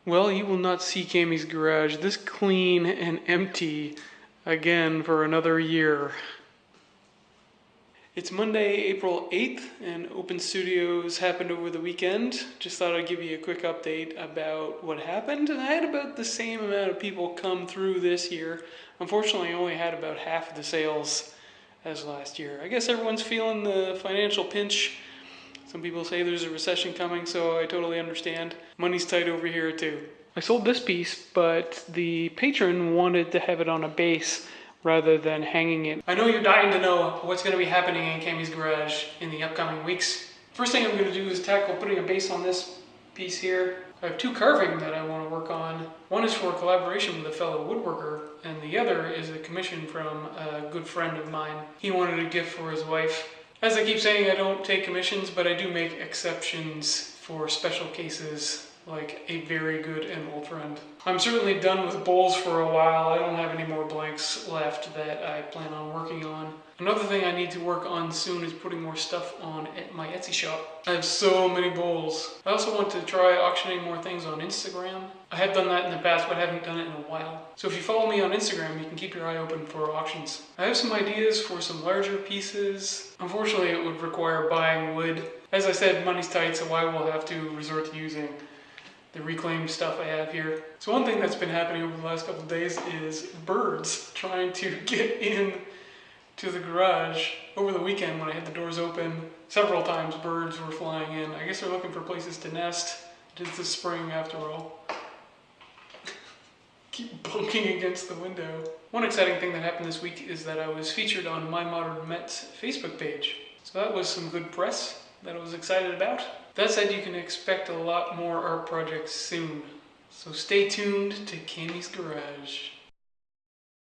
Well, you will not see Cammie's garage this clean and empty again for another year. It's Monday, April 8th, and Open Studios happened over the weekend. Just thought I'd give you a quick update about what happened. And I had about the same amount of people come through this year. Unfortunately, I only had about half of the sales as last year. I guess everyone's feeling the financial pinch. Some people say there's a recession coming, so I totally understand. Money's tight over here too. I sold this piece, but the patron wanted to have it on a base rather than hanging it. I know you're dying to know what's going to be happening in Cammie's garage in the upcoming weeks. First thing I'm going to do is tackle putting a base on this piece here. I have two carving that I want to work on. One is for a collaboration with a fellow woodworker, and the other is a commission from a good friend of mine. He wanted a gift for his wife. As I keep saying, I don't take commissions, but I do make exceptions for special cases like a very good emerald friend. I'm certainly done with bowls for a while. I don't have any more blanks left that I plan on working on. Another thing I need to work on soon is putting more stuff on at my Etsy shop. I have so many bowls. I also want to try auctioning more things on Instagram. I have done that in the past, but haven't done it in a while. So if you follow me on Instagram, you can keep your eye open for auctions. I have some ideas for some larger pieces. Unfortunately, it would require buying wood. As I said, money's tight, so I will have to resort to using the reclaimed stuff I have here. So one thing that's been happening over the last couple of days is birds trying to get in to the garage. Over the weekend when I had the doors open, several times birds were flying in. I guess they're looking for places to nest. It's the spring after all. Keep bunking against the window. One exciting thing that happened this week is that I was featured on My Modern Met's Facebook page. So that was some good press that I was excited about. That said, you can expect a lot more art projects soon. So stay tuned to Cammie's Garage.